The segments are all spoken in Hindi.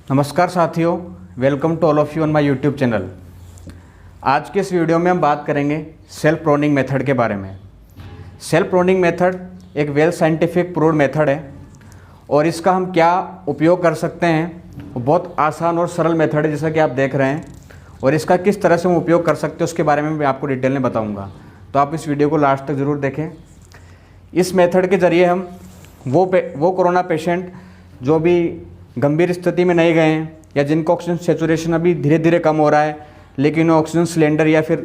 नमस्कार साथियों, welcome to all of you on my YouTube channel. आज के इस वीडियो में हम बात करेंगे सेल्फ प्रोनिंग मेथड के बारे में। सेल्फ प्रोनिंग मेथड एक वेल साइंटिफिक प्रूव्ड मेथड है और इसका हम क्या उपयोग कर सकते हैं। वो बहुत आसान और सरल मेथड है जैसा कि आप देख रहे हैं, और इसका किस तरह से हम उपयोग कर सकते हैं उसके बारे में मैं आपको डिटेल में बताऊँगा। तो आप इस वीडियो को लास्ट तक ज़रूर देखें। इस मेथड के ज़रिए हम वो कोरोना पेशेंट जो भी गंभीर स्थिति में नहीं गए हैं या जिनका ऑक्सीजन सेचुरेशन अभी धीरे धीरे कम हो रहा है, लेकिन ऑक्सीजन सिलेंडर या फिर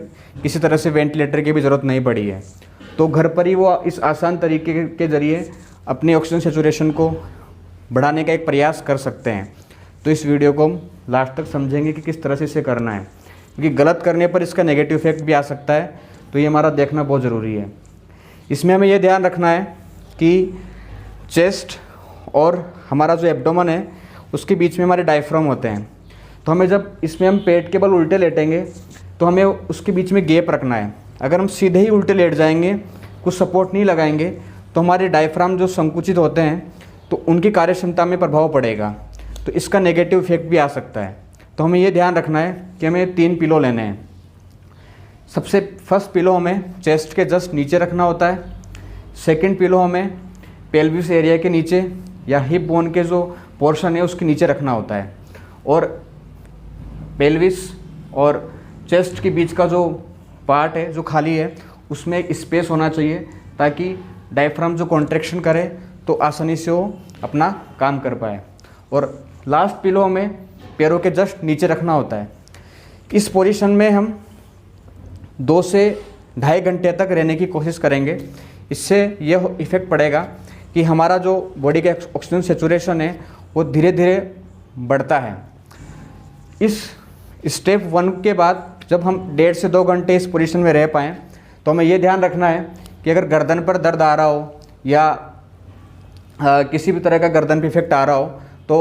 किसी तरह से वेंटिलेटर की भी ज़रूरत नहीं पड़ी है, तो घर पर ही वो इस आसान तरीके के ज़रिए अपनी ऑक्सीजन सेचुरेशन को बढ़ाने का एक प्रयास कर सकते हैं। तो इस वीडियो को हम लास्ट तक समझेंगे कि किस तरह से इसे करना है, क्योंकि गलत करने पर इसका नेगेटिव इफेक्ट भी आ सकता है। तो ये हमारा देखना बहुत ज़रूरी है। इसमें हमें ये ध्यान रखना है कि चेस्ट और हमारा जो एब्डोमेन है उसके बीच में हमारे डायफ्राम होते हैं। तो हमें जब इसमें हम पेट के बल उल्टे लेटेंगे तो हमें उसके बीच में गैप रखना है। अगर हम सीधे ही उल्टे लेट जाएंगे, कुछ सपोर्ट नहीं लगाएंगे, तो हमारे डायफ्राम जो संकुचित होते हैं तो उनकी कार्यक्षमता में प्रभाव पड़ेगा, तो इसका नेगेटिव इफेक्ट भी आ सकता है। तो हमें ये ध्यान रखना है कि हमें 3 पिलो लेने हैं। सबसे फर्स्ट पिलो हमें चेस्ट के जस्ट नीचे रखना होता है। सेकेंड पिलो हमें पेल्विस एरिया के नीचे या हिप बोन के जो पोर्शन है उसके नीचे रखना होता है, और पेल्विस और चेस्ट के बीच का जो पार्ट है जो खाली है उसमें एक स्पेस होना चाहिए ताकि डायफ्राम जो कॉन्ट्रैक्शन करे तो आसानी से वो अपना काम कर पाए। और लास्ट पिलो हमें पैरों के जस्ट नीचे रखना होता है। इस पोजीशन में हम 2 से 2.5 घंटे तक रहने की कोशिश करेंगे। इससे यह इफ़ेक्ट पड़ेगा कि हमारा जो बॉडी का ऑक्सीजन सेचुरेशन है वो धीरे धीरे बढ़ता है। इस स्टेप 1 के बाद जब हम 1.5 से 2 घंटे इस पोजीशन में रह पाएँ तो हमें ये ध्यान रखना है कि अगर गर्दन पर दर्द आ रहा हो या किसी भी तरह का गर्दन पे इफेक्ट आ रहा हो तो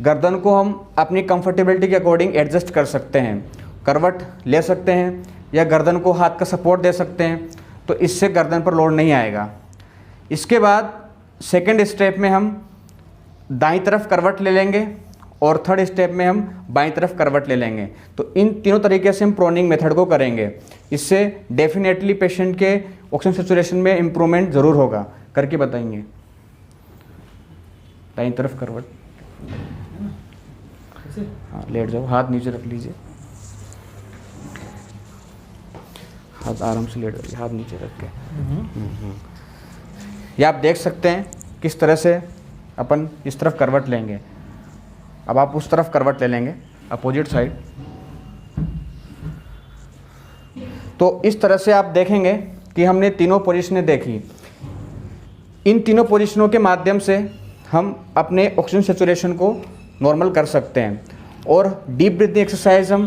गर्दन को हम अपनी कंफर्टेबिलिटी के अकॉर्डिंग एडजस्ट कर सकते हैं। करवट ले सकते हैं या गर्दन को हाथ का सपोर्ट दे सकते हैं, तो इससे गर्दन पर लोड नहीं आएगा। इसके बाद सेकंड स्टेप में हम दाईं तरफ करवट ले लेंगे और थर्ड स्टेप में हम बाईं तरफ करवट ले लेंगे। तो इन तीनों तरीके से हम प्रोनिंग मेथड को करेंगे। इससे डेफिनेटली पेशेंट के ऑक्सीजन सेचुरेशन में इम्प्रूवमेंट ज़रूर होगा। करके बताएंगे। दाईं तरफ करवट, हाँ लेट जाओ, हाथ नीचे रख लीजिए, हाथ आराम से लेट जाइए, हाथ नीचे रख के। ये आप देख सकते हैं किस तरह से अपन इस तरफ करवट लेंगे। अब आप उस तरफ करवट ले लेंगे अपोजिट साइड। तो इस तरह से आप देखेंगे कि हमने तीनों पोजीशनें देखी। इन तीनों पोजीशनों के माध्यम से हम अपने ऑक्सीजन सेचुरेशन को नॉर्मल कर सकते हैं और डीप ब्रीथिंग एक्सरसाइज हम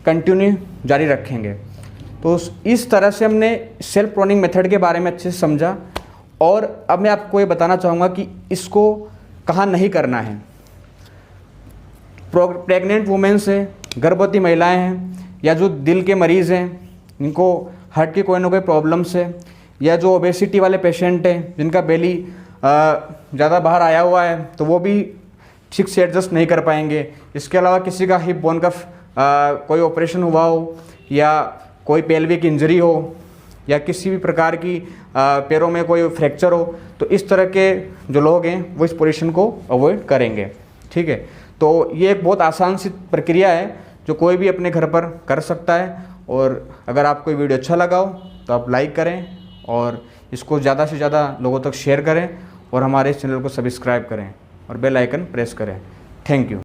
कंटिन्यू जारी रखेंगे। तो इस तरह से हमने सेल्फ प्रोनिंग मेथड के बारे में अच्छे से समझा। और अब मैं आपको ये बताना चाहूँगा कि इसको कहाँ नहीं करना है। प्रेग्नेंट वुमेन्स हैं, गर्भवती महिलाएं हैं, या जो दिल के मरीज़ हैं, इनको हार्ट की कोई ना कोई प्रॉब्लम्स है, या जो ओबेसिटी वाले पेशेंट हैं जिनका बेली ज़्यादा बाहर आया हुआ है तो वो भी ठीक से एडजस्ट नहीं कर पाएंगे। इसके अलावा किसी का हिप बोन का कोई ऑपरेशन हुआ हो या कोई पेल्विक इंजरी हो या किसी भी प्रकार की पैरों में कोई फ्रैक्चर हो, तो इस तरह के जो लोग हैं वो इस पोजीशन को अवॉइड करेंगे। ठीक है, तो ये एक बहुत आसान सी प्रक्रिया है जो कोई भी अपने घर पर कर सकता है। और अगर आपको ये वीडियो अच्छा लगा हो तो आप लाइक करें और इसको ज़्यादा से ज़्यादा लोगों तक शेयर करें और हमारे इस चैनल को सब्सक्राइब करें और बेल आइकन प्रेस करें। Thank you.